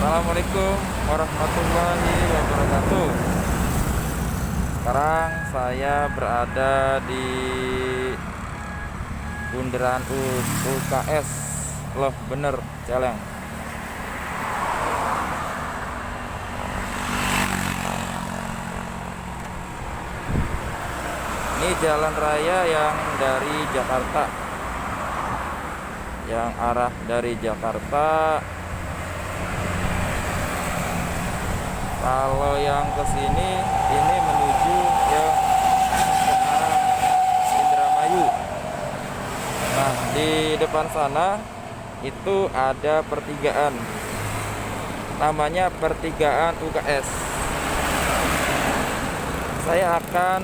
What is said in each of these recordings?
Assalamualaikum warahmatullahi wabarakatuh. Sekarang saya berada di bundaran UKS loh bener Celeng. Ini jalan raya yang dari Jakarta, yang arah dari Jakarta. Kalau yang ke sini ini menuju ke arah Indramayu. Nah, di depan sana itu ada pertigaan. Namanya pertigaan UKS. Saya akan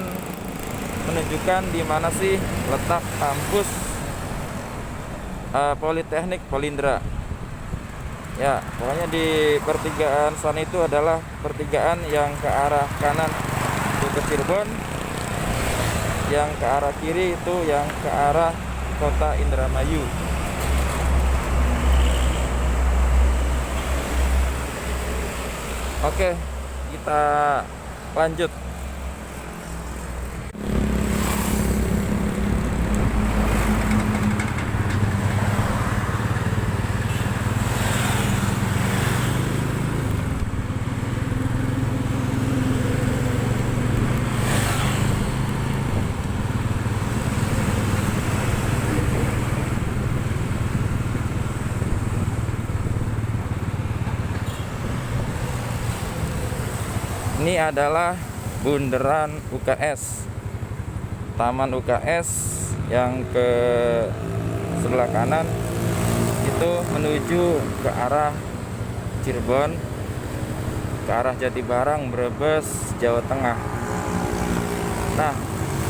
menunjukkan di mana sih letak kampus Politeknik Polindra. Ya, pokoknya di pertigaan sana itu adalah pertigaan yang ke arah kanan itu ke Cirebon, yang ke arah kiri itu yang ke arah kota Indramayu. Oke, kita lanjut. Ini adalah bundaran UKS, Taman UKS yang ke sebelah kanan itu menuju ke arah Cirebon, ke arah Jatibarang, Brebes, Jawa Tengah. Nah,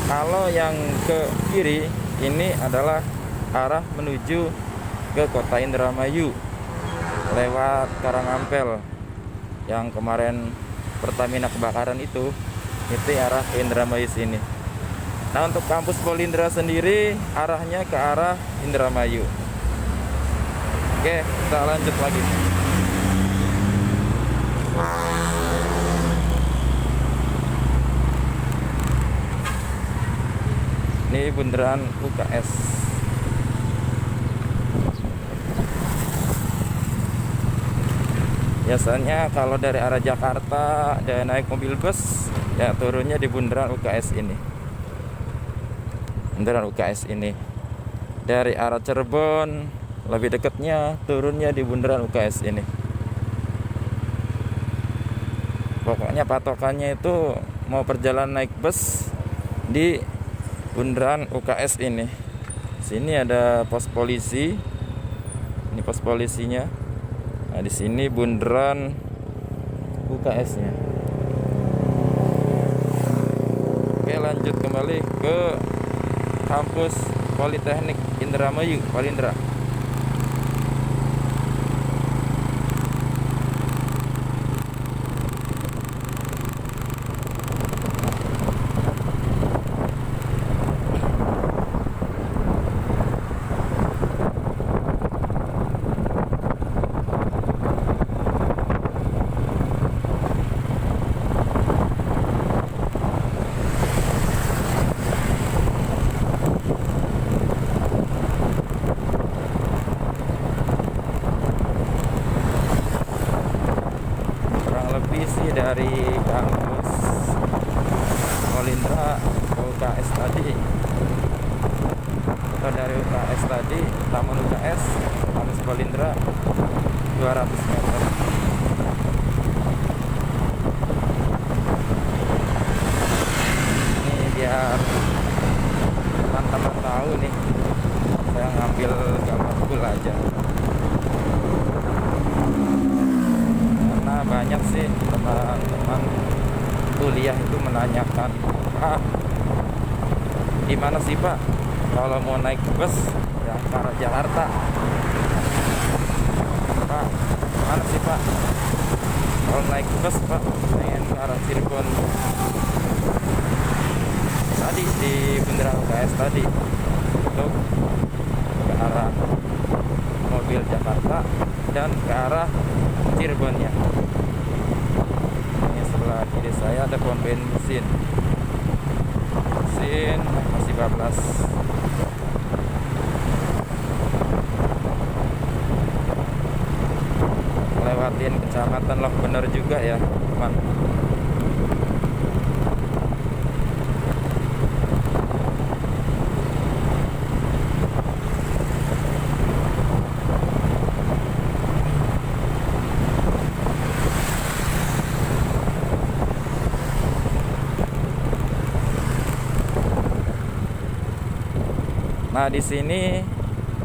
kalau yang ke kiri ini adalah arah menuju ke kota Indramayu lewat Karangampel yang kemarin Pertamina kebakaran itu arah ke Indramayu sini. Nah, untuk kampus Polindra sendiri arahnya ke arah Indramayu. Oke, kita lanjut lagi. Ini bundaran UKS. Biasanya kalau dari arah Jakarta dan naik mobil bus, ya turunnya di bundaran UKS ini. Bundaran UKS ini. Dari arah Cirebon lebih dekatnya turunnya di bundaran UKS ini. Pokoknya patokannya itu mau perjalanan naik bus di bundaran UKS ini. Sini ada pos polisi. Ini pos polisinya. Nah, di sini bundaran UKS-nya. Oke, lanjut kembali ke kampus Politeknik Indramayu, Polindra. Dari kampus Polindra ke UKS tadi, atau dari UKS tadi, Taman UKS, kampus Polindra 200 meter. Ini biar teman-teman tahu nih, saya ngambil gambar full aja. Karena banyak sih teman-teman kuliah itu menanyakan, Pak, gimana sih Pak kalau mau naik bus yang ke arah Jakarta? Pak, mana sih Pak kalau naik bus Pak pengen ke arah Cirebon? Tadi di bundaran UKS tadi, untuk ke arah mau mobil Jakarta dan ke arah Cirebonnya. Ini sebelah kiri saya ada pom bensin masih bablas. Lewatin kecamatan Loh Bener juga ya teman. Nah, di sini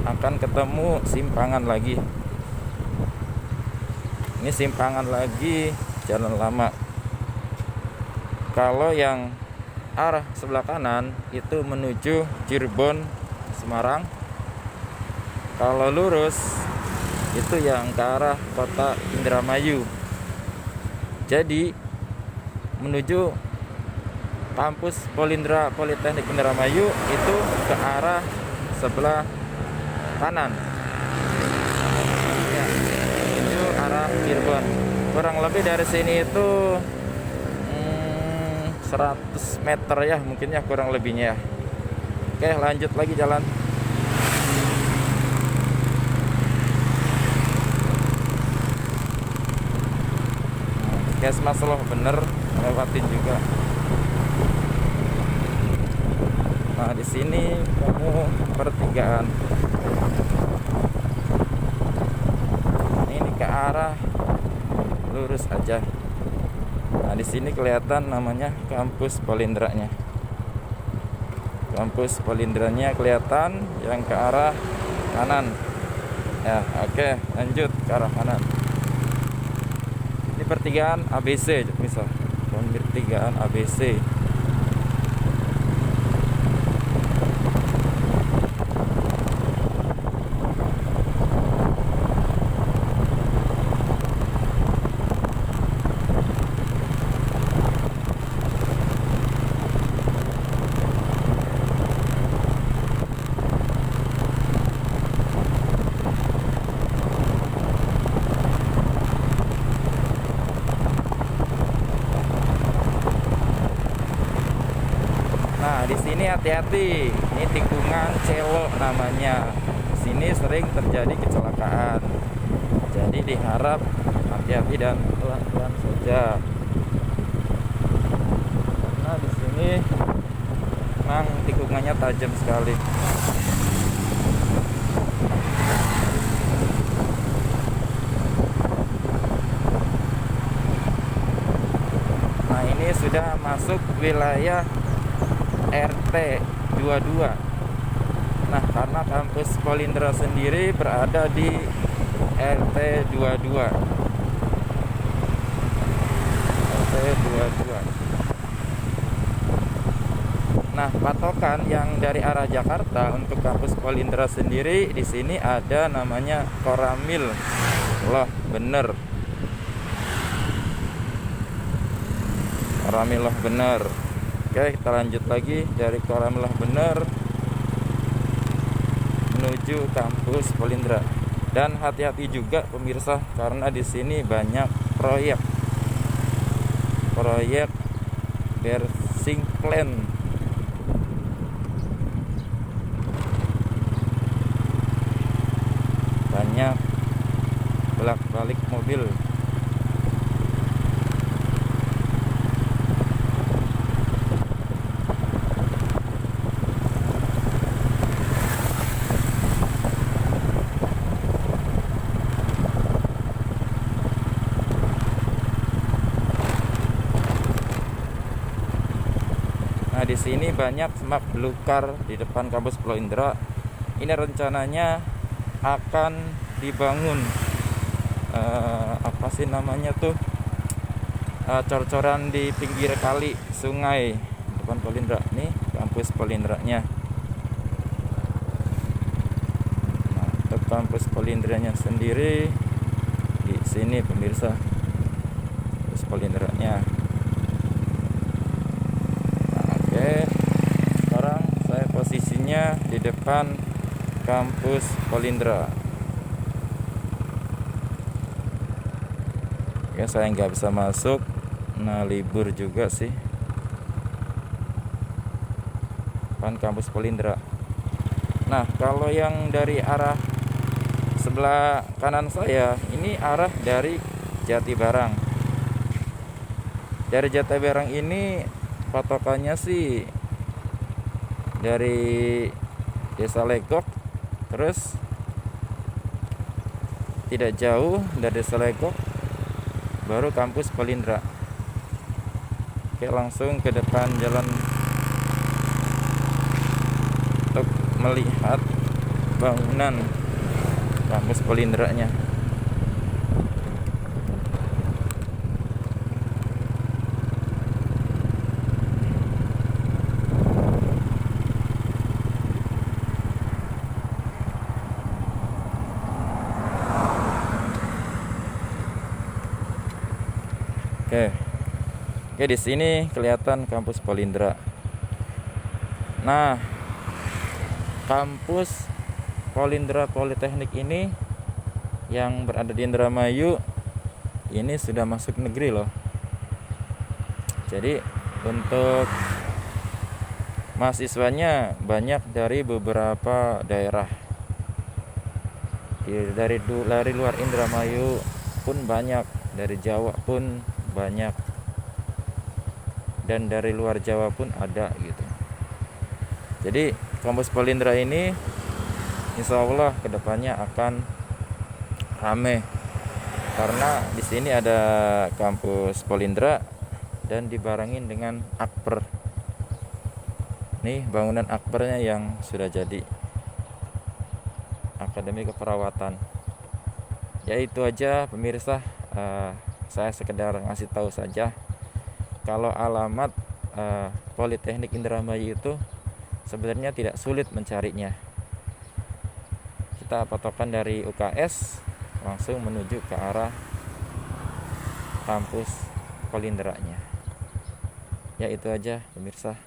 akan ketemu simpangan lagi. Ini simpangan lagi jalan lama. Kalau yang arah sebelah kanan itu menuju Cirebon, Semarang. Kalau lurus itu yang ke arah kota Indramayu. Jadi menuju kampus Polindra Politeknik Indramayu itu ke arah sebelah kanan ya, itu arah Cirebon. Kurang lebih dari sini itu 100 meter ya mungkin ya, kurang lebihnya ya. Oke, lanjut lagi jalan. Puskesmas Loh Bener lewatin juga. Nah, di sini kamu pertigaan. Ini ke arah lurus aja. Nah, di sini kelihatan namanya kampus Polindranya. Kampus Polindranya kelihatan yang ke arah kanan. Ya, oke, lanjut ke arah kanan. Ini pertigaan ABC misal. Pertigaan ABC. Nah, di sini hati-hati. Ini tikungan Celo namanya. Di sini sering terjadi kecelakaan. Jadi diharap hati-hati dan pelan-pelan saja. Karena di sini memang tikungannya tajam sekali. Nah, ini sudah masuk wilayah RT 22. Nah, karena kampus Polindra sendiri berada di RT 22. RT 22. Nah, patokan yang dari arah Jakarta untuk kampus Polindra sendiri di sini ada namanya Koramil Loh Bener. Koramil Loh Bener. Oke, kita lanjut lagi dari Koramil Loh Bener menuju kampus Polindra. Dan hati-hati juga pemirsa, karena di sini banyak proyek Bersing Plan. Banyak bolak-balik mobil. Nah, di sini banyak semak belukar di depan kampus Polindra. Ini rencananya akan dibangun apa sih namanya tuh, cor-coran di pinggir kali sungai depan Polindra. Nih kampus Polindranya. Nah, untuk kampus Polindranya sendiri di sini pemirsa, kampus Polindranya. Oke, sekarang saya posisinya di depan kampus Polindra. Oke, saya nggak bisa masuk. Nah, libur juga sih. Kan kampus Polindra. Nah, kalau yang dari arah sebelah kanan saya ini arah dari Jatibarang. Dari Jatibarang ini patokannya sih dari Desa Legok, terus tidak jauh dari Desa Legok baru kampus Polindra. Oke, langsung ke depan jalan untuk melihat bangunan kampus Polindranya. Oke, di sini kelihatan kampus Polindra. Nah, kampus Polindra Politeknik ini yang berada di Indramayu ini sudah masuk negeri loh. Jadi untuk mahasiswanya banyak dari beberapa daerah. Dari luar Indramayu pun banyak, dari Jawa pun banyak, dan dari luar Jawa pun ada gitu. Jadi kampus Polindra ini insya Allah kedepannya akan rame karena di sini ada kampus Polindra dan dibarengin dengan Akper. Nih bangunan Akpernya yang sudah jadi, Akademi Keperawatan. Ya itu aja pemirsa, saya sekedar ngasih tahu saja kalau alamat Politeknik Indramayu itu sebenarnya tidak sulit mencarinya. Kita patokan dari UKS langsung menuju ke arah kampus Polindranya. Ya itu aja pemirsa.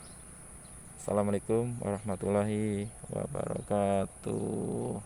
Assalamualaikum warahmatullahi wabarakatuh.